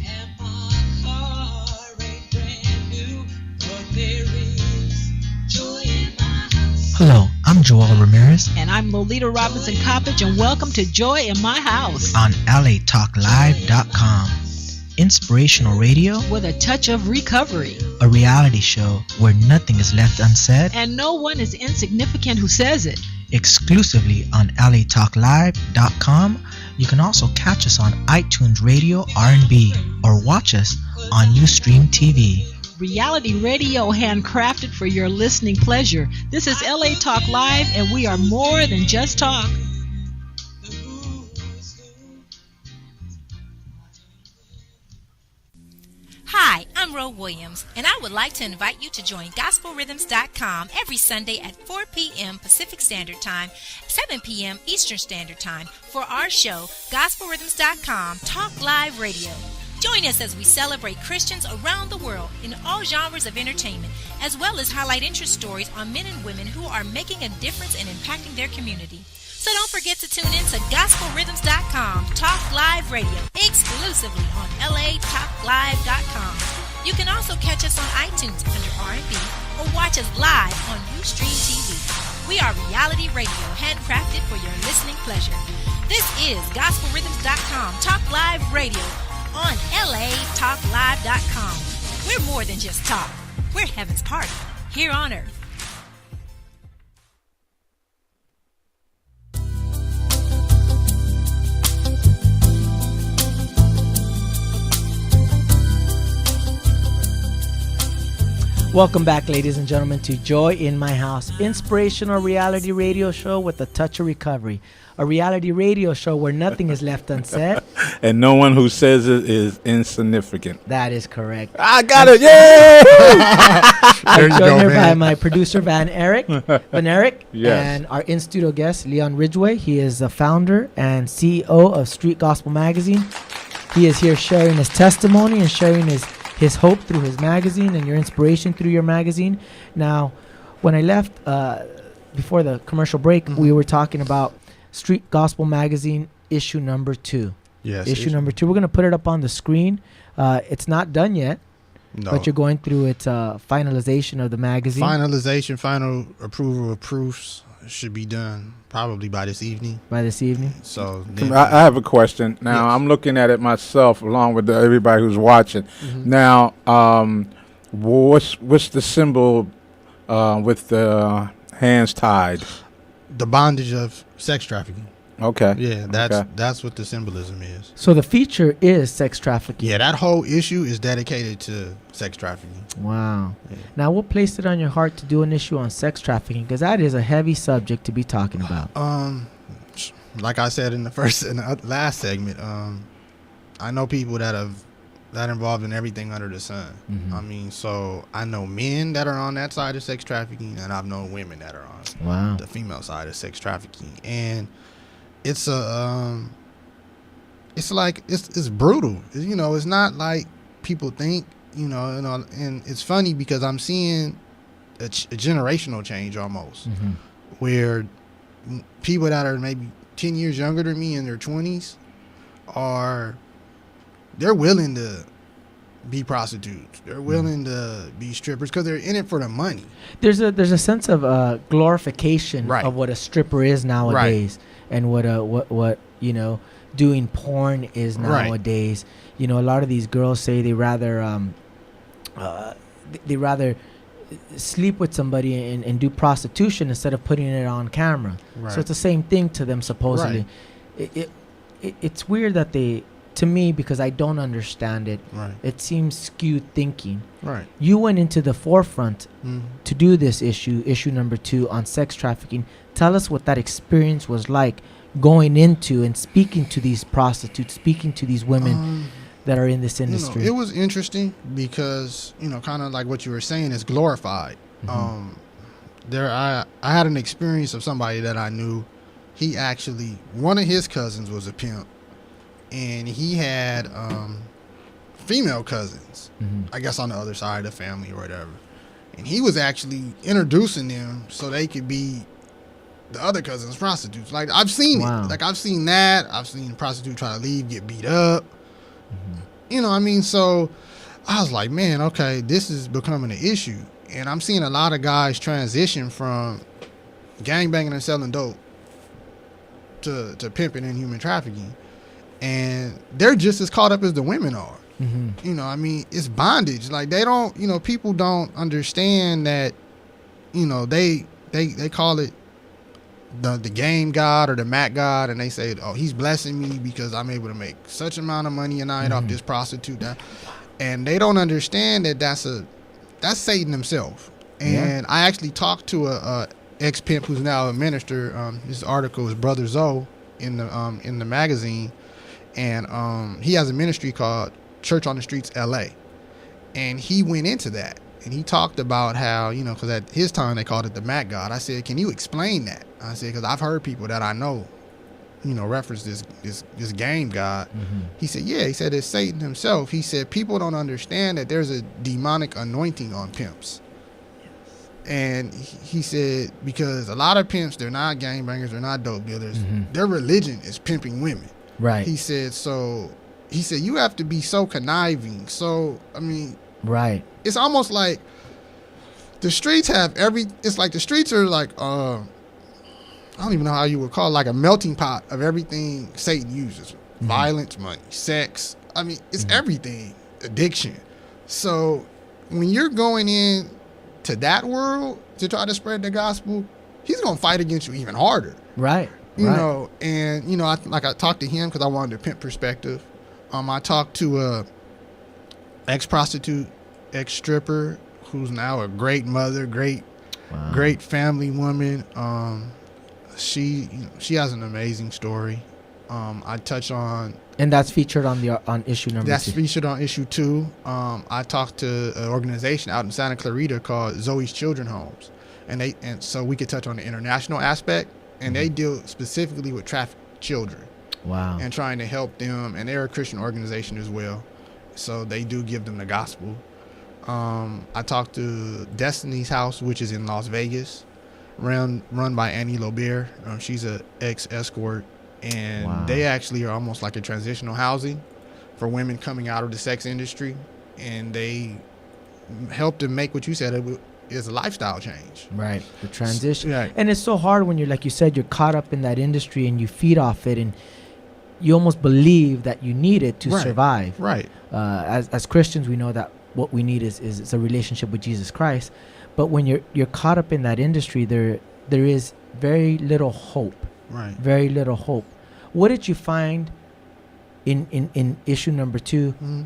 and my car ain't brand new, but there is joy in my house. Hello, I'm Joel Ramierz And I'm Lolita Robinson Coppage, and welcome to Joy in My House on LATalkLive.com. Inspirational radio, with a touch of recovery. a reality show where nothing is left unsaid, And no one is insignificant who says it. exclusively on LATalkLive.com. You can also catch us on iTunes Radio R&B or watch us on Ustream TV. Reality radio handcrafted for your listening pleasure. This is LA Talk Live, and we are more than just talk. Hi, I'm Ro Williams, and I would like to invite you to join GospelRhythms.com every Sunday at 4 p.m. Pacific Standard Time, 7 p.m. Eastern Standard Time for our show, GospelRhythms.com Talk Live Radio. Join us as we celebrate Christians around the world in all genres of entertainment, as well as highlight interest stories on men and women who are making a difference and impacting their community. So don't forget to tune in to GospelRhythms.com Talk Live Radio, exclusively on LATalkLive.com. You can also catch us on iTunes under R&B or watch us live on Ustream TV. We are reality radio, handcrafted for your listening pleasure. This is GospelRhythms.com Talk Live Radio on LATalkLive.com. We're more than just talk. We're heaven's party here on earth. Welcome back, ladies and gentlemen, to Joy in My House, inspirational reality radio show with a touch of recovery. A reality radio show where nothing is left unsaid. And no one who says it is insignificant. That is correct. I got it. Yay! I'm joined here by my producer, Van Eric, Yes. and our in-studio guest, Leon Ridgway. He is the founder and CEO of Street Gospel Magazine. He is here sharing his testimony and sharing his hope through his magazine and your inspiration through your magazine. Now, when I left before the commercial break, we were talking about Street Gospel Magazine issue number 2. Yes. Issue number 2. We're going to put it up on the screen. It's not done yet, No. but you're going through its finalization of the magazine. Finalization, final approval of proofs should be done probably by this evening. By this evening. So then, I have a question. Now, Yes. I'm looking at it myself along with everybody who's watching. Mhm. Now, what's the symbol with the hands tied? the bondage of sex trafficking. Okay. Yeah, Okay. that's what the symbolism is. So the feature is sex trafficking. Yeah, that whole issue is dedicated to sex trafficking. Wow. Yeah. Now, what placed it on your heart to do an issue on sex trafficking? Because that is a heavy subject to be talking about. Like I said in the last segment, I know people that involved in everything under the sun. Mhm. I mean, so I know men that are on that side of sex trafficking, and I've known women that are on Wow. the female side of sex trafficking, and it's it's brutal. You know, it's not like people think. You know, and it's funny because I'm seeing a generational change almost, Mhm. where people that are maybe 10 years younger than me in their 20s they're willing to be prostitutes. They're willing to be strippers because they're in it for the money. There's a sense of glorification Right. of what a stripper is nowadays, and what doing porn is Right. nowadays. You know, a lot of these girls say they rather sleep with somebody and do prostitution instead of putting it on camera. Right. So it's the same thing to them supposedly. It's weird that to me, because I don't understand it, Right. it seems skewed thinking. Right. You went into the forefront Mhm. to do this issue number 2 on sex trafficking. Tell us what that experience was like, going into and speaking to these prostitutes, speaking to these women that are in this industry. It was interesting because, kind of like what you were saying, is glorified. Mhm. I had an experience of somebody that I knew he actually, one of his cousins was a pimp, and he had female cousins, I guess on the other side of the family or whatever. And he was actually introducing them so they could be the other cousins' prostitutes. Like, I've seen it. Like, I've seen that. I've seen a prostitute try to leave, get beat up. You know what I mean? So I was like, man, okay, this is becoming an issue. And I'm seeing a lot of guys transition from gangbanging and selling dope to pimping and human trafficking. And they're just as caught up as the women are. You know, I mean, it's bondage. Like, they don't, you know, people don't understand that, you know, they call it the game god or the Mac god, and they say, oh, he's blessing me because I'm able to make such amount of money a night off this prostitute. And they don't understand that that's Satan himself. And I actually talked to a ex-pimp who's now a minister. His article is Brother Zoe in the magazine, and he has a ministry called Church on the Streets LA, and he went into that, and he talked about how, you know, because at his time they called it the Mac God. I said, can you explain that? I said, because I've heard people that I know, you know, reference this game god. He said, yeah. He said, it's Satan himself. He said, people don't understand that there's a demonic anointing on pimps. And he said, because a lot of pimps, they're not gangbangers, they're not dope dealers. Their religion is pimping women. Right. He said, you have to be so conniving. So, I mean, right. It's almost like the streets have it's like the streets are like, I don't even know how you would call it, like a melting pot of everything Satan uses. Violence, money, sex. I mean, it's everything. Addiction. So when you're going in to that world to try to spread the gospel, he's going to fight against you even harder. Right. You know, and, you know, I talked to him because I wanted a pimp perspective. I talked to a ex-prostitute, ex-stripper, who's now a great mother, great family woman. She has an amazing story. I touch on, and that's featured on issue number 2. That's featured on issue 2. I talked to an organization out in Santa Clarita called Zoe's Children Homes, and so we could touch on the international aspect, and they deal specifically with trafficked children. Wow. And trying to help them, and they're a Christian organization as well, so they do give them the gospel. I talked to Destiny's House, which is in Las Vegas, run by Annie Lobert. She's a ex-escort, and they actually are almost like a transitional housing for women coming out of the sex industry, and they help them make what you said is a lifestyle change. Right, the transition. Right. And it's so hard when you're, like you said, you're caught up in that industry and you feed off it, and you almost believe that you need it to survive. Right. As Christians, we know that what we need is a relationship with Jesus Christ. But when you're caught up in that industry, there is very little hope. Right. Very little hope. What did you find in issue number 2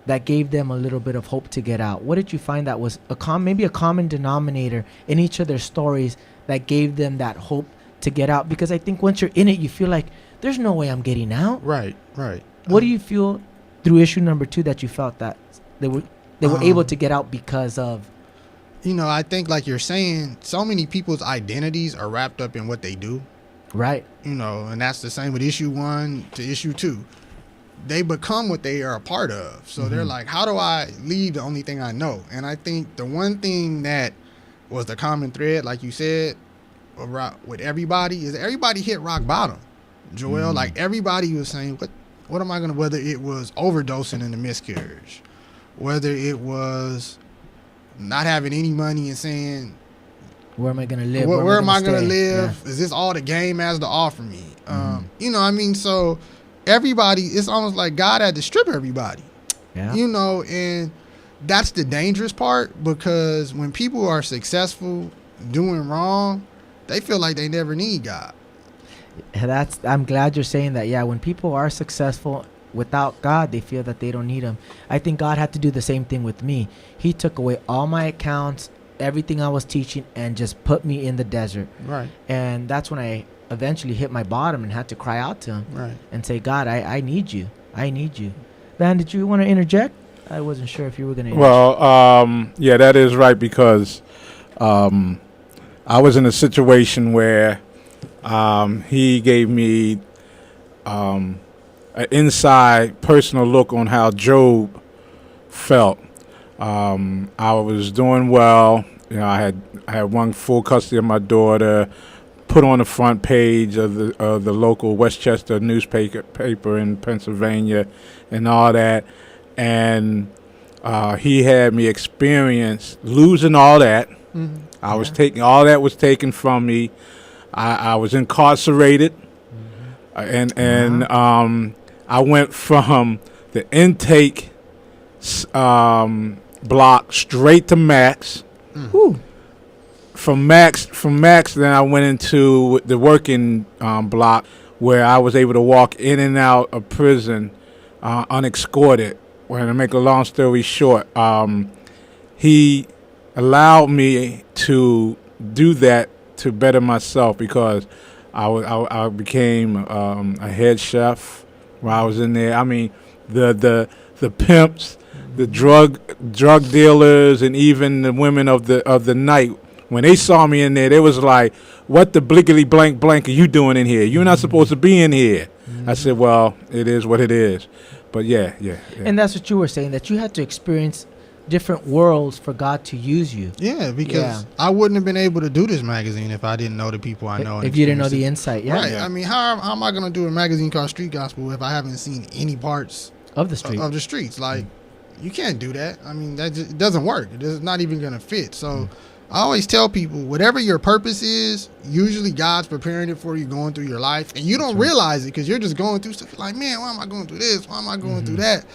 that gave them a little bit of hope to get out? What did you find that was maybe a common denominator in each of their stories that gave them that hope to get out? Because I think once you're in it, you feel like there's no way I'm getting out. Right. Right. What do you feel through issue number 2 that you felt that they were able to get out because of? You know, I think, like you're saying, so many people's identities are wrapped up in what they do. Right. You know, and that's the same with issue 1 to issue 2. They become what they are a part of. So they're like, how do I leave the only thing I know? And I think the one thing that was the common thread, like you said, with everybody, is everybody hit rock bottom. Joel, like everybody was saying, what am I going to, whether it was overdosing in the miscarriage, whether it was not having any money and saying, where am I going to live? Where am I going to live? Yeah. Is this all the game has to offer me? You know, I mean, so everybody, it's almost like God had to strip everybody. Yeah. You know, and that's the dangerous part, because when people are successful doing wrong, they feel like they never need God. I'm glad you're saying that. Yeah, when people are successful without God, they feel that they don't need him. I think God had to do the same thing with me. He took away all my accounts, everything I was teaching, and just put me in the desert. Right. And that's when I eventually hit my bottom and had to cry out to him. Right. And say, God, I need you. I need you. Van, did you want to interject? I wasn't sure if you were going to interject. Well, yeah, that is right, because I was in a situation where He gave me an inside personal look on how Job felt. I was doing well. You know, I had one full custody of my daughter, put on the front page of the local Westchester newspaper in Pennsylvania, and all that. And he had me experience losing all that. Mm-hmm. I was taking all that was taken from me. I was incarcerated, and I went from the intake block straight to max. Ooh. From max, then I went into the working block, where I was able to walk in and out of prison unescorted. Well, to make a long story short, he allowed me to do that to better myself, because I became a head chef while I was in there. I mean, the pimps, the drug dealers, and even the women of the night, when they saw me in there, they was like, "What the blickety blank are you doing in here? You're not supposed to be in here." I said, "Well, it is what it is." But yeah. And that's what you were saying, that you had to experience different worlds for God to use you. Yeah, because I wouldn't have been able to do this magazine if I didn't know the people I know. If you didn't know the insight, yeah. Right. Yeah. I mean, how am I going to do a magazine called Street Gospel if I haven't seen any parts of the street? Of the streets? Like, you can't do that. I mean, that just, it doesn't work. It's not even going to fit. So I always tell people, whatever your purpose is, usually God's preparing it for you going through your life. And you don't realize it because you're just going through stuff. You're like, man, why am I going through this? Why am I going through that?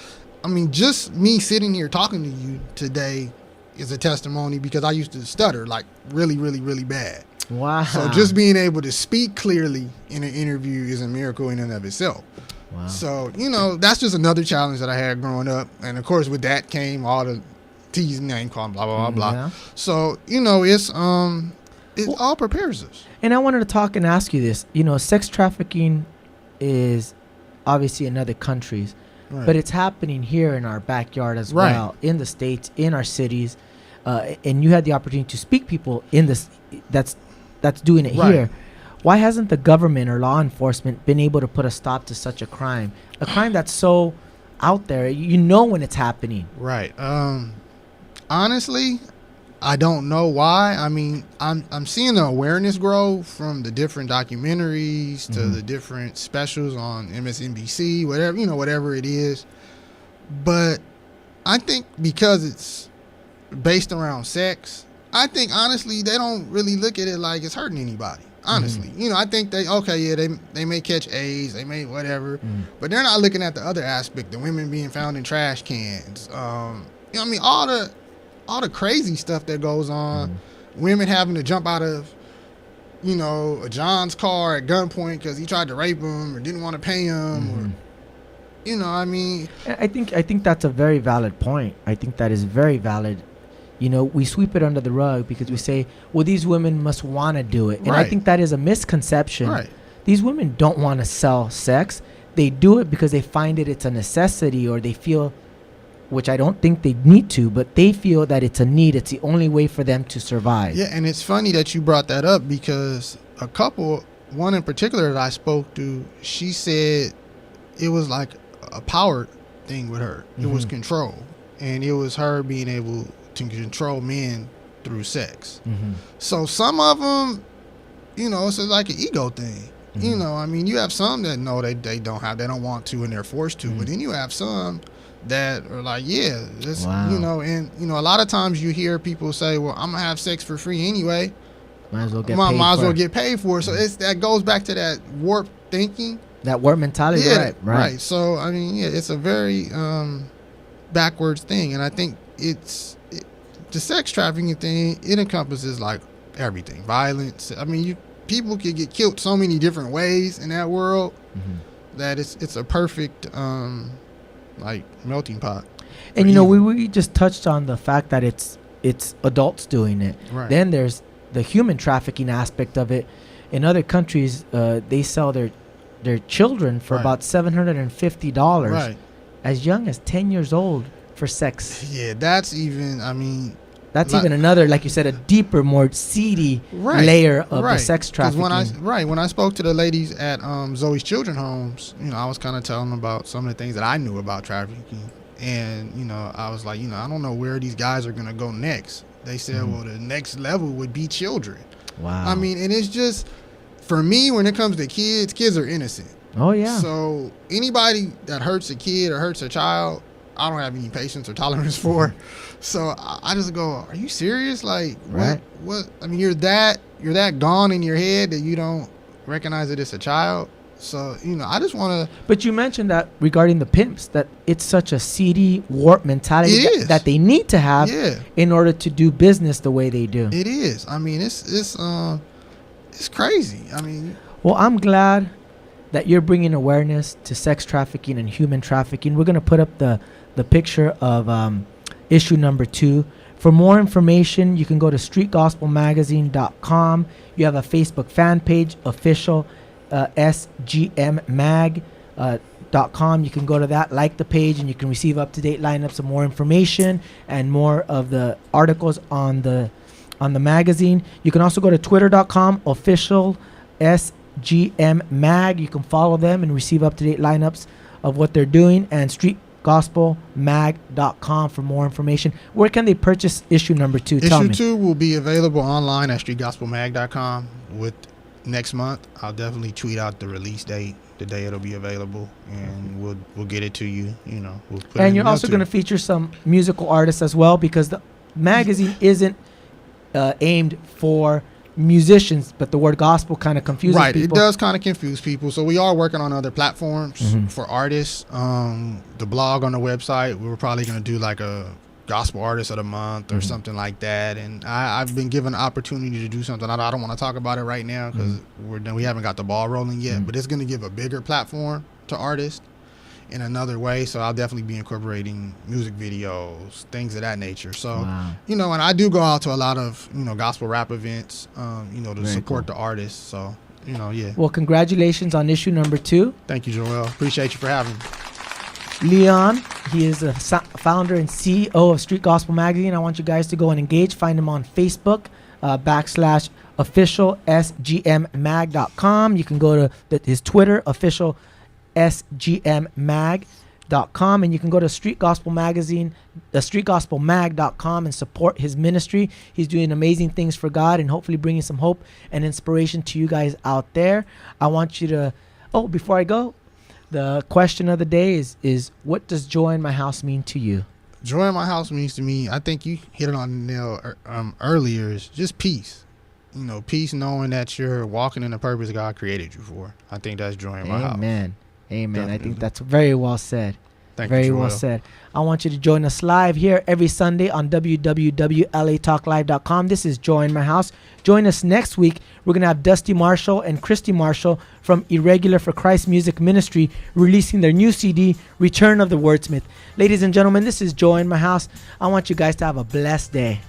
I mean, just me sitting here talking to you today is a testimony, because I used to stutter like really, really, really bad. Wow. So just being able to speak clearly in an interview is a miracle in and of itself. Wow. So, you know, that's just another challenge that I had growing up. And of course, with that came all the T's and name call, blah, blah, blah, blah. Yeah. So, you know, it all prepares us. And I wanted to talk and ask you this. You know, sex trafficking is obviously in other countries, but it's happening here in our backyard as well, in the States, in our cities. And you had the opportunity to speak people in this that's doing it here. Why hasn't the government or law enforcement been able to put a stop to such a crime that's so out there? You know when it's happening. Right. Honestly, I don't know why. I mean, I'm seeing the awareness grow from the different documentaries to the different specials on MSNBC, whatever it is. But I think because it's based around sex, I think honestly they don't really look at it like it's hurting anybody. Honestly, you know, I think they may catch AIDS, they may whatever, but they're not looking at the other aspect, the women being found in trash cans. You know what I mean? All the crazy stuff that goes on, women having to jump out of, you know, a John's car at gunpoint because he tried to rape them or didn't want to pay him, or, you know, I mean. I think that's a very valid point. I think that is very valid. You know, we sweep it under the rug because we say, well, these women must want to do it. And I think that is a misconception. Right. These women don't want to sell sex. They do it because they find it's a necessity, or they feel, which I don't think they need to, but they feel that it's a need. It's the only way for them to survive. Yeah, and it's funny that you brought that up, because a couple, one in particular that I spoke to, she said it was like a power thing with her. It was control. And it was her being able to control men through sex. So some of them, you know, it's like an ego thing. You know, I mean, you have some that know they don't want to and they're forced to, but then you have some that are like, yeah, this, you know, and you know, a lot of times you hear people say, well, I'm gonna have sex for free anyway. Might as well get paid for it. So that goes back to that warped thinking, that warped mentality. Yeah, right. So I mean, yeah, it's a very backwards thing, and I think the sex trafficking thing, it encompasses like everything, violence. I mean, people can get killed so many different ways in that world that it's a perfect like melting pot. And you know, we just touched on the fact that it's adults doing it. Right. Then there's the human trafficking aspect of it. In other countries, they sell their children for about $750 as young as 10 years old for sex. Yeah, that's even, I mean, That's Like- even another, like you said, a deeper, more seedy Right, layer of the right. sex 'Cause trafficking. when I spoke to the ladies at Zoe's Children's Homes, I was kind of telling them about some of the things that I knew about trafficking, and I was like, I don't know where these guys are gonna go next. They said, well, the next level would be children. Wow. I mean, and it's just for me when it comes to kids are innocent. Oh yeah. So anybody that hurts a kid or hurts a child, I don't have any patience or tolerance for. So I just go, are you serious? Like, Right. what? I mean, you're that gone in your head that you don't recognize that it's a child. So, I just want to. But you mentioned that regarding the pimps, that it's such a seedy, warped mentality It is. that they need to have Yeah. in order to do business the way they do. It is. I mean, it's crazy. I mean, Well, I'm glad that you're bringing awareness to sex trafficking and human trafficking. We're going to put up the picture of issue number 2. For more information, you can go to streetgospelmagazine.com. You have a Facebook fan page, official sgmmag.com. You can go to that, like the page, and you can receive up-to-date lineups of more information and more of the articles on the magazine. You can also go to twitter.com, official sgmmag. You can follow them and receive up-to-date lineups of what they're doing, and streetgospelmag.com for more information. Where can they purchase issue number 2? Tell issue me. 2 will be available online at streetgospelmag.com. With next month, I'll definitely tweet out the release date, the day it'll be available, and we'll get it to you. We'll put it in And you're the mail also to going to you. feature some musical artists as well, because the magazine isn't aimed for musicians, but the word gospel kind of confuses Right, people. it does kind of confuse people. So we are working on other platforms Mhm. for artists. The blog on the website, we were probably going to do like a gospel artist of the month or something like that. And I've been given an opportunity to do something. I don't want to talk about it right now because we haven't got the ball rolling yet. But it's going to give a bigger platform to artists in another way. So I'll definitely be incorporating music videos, things of that nature. So, Wow. and I do go out to a lot of, gospel rap events, to Very support cool. the artists. So, yeah. Well, congratulations on issue number 2. Thank you, Joel. Appreciate you for having me. Leon, he is the founder and CEO of Street Gospel Magazine. I want you guys to go and engage. Find him on Facebook, /official sgmmag.com. You can go to his Twitter, official sgmmag.com, and you can go to Street Gospel Magazine, streetgospelmag.com, and support his ministry. He's doing amazing things for God and hopefully bringing some hope and inspiration to you guys out there. I want you to, before I go, the question of the day is what does joy in my house mean to you? Joy in my house means to me, I think you hit it on the nail earlier, is just peace. Peace knowing that you're walking in the purpose God created you for. I think that's joy in my house. Amen. Amen. I Definitely. think that's very well said. Thank Very you, well Joel. said. I want you to join us live here every Sunday on www.latalklive.com. This is Joy in My House. Join us next week. We're going to have Dusty Marshall and Christy Marshall from Irregular for Christ Music Ministry releasing their new CD, Return of the Wordsmith. Ladies and gentlemen, this is Joy in My House. I want you guys to have a blessed day.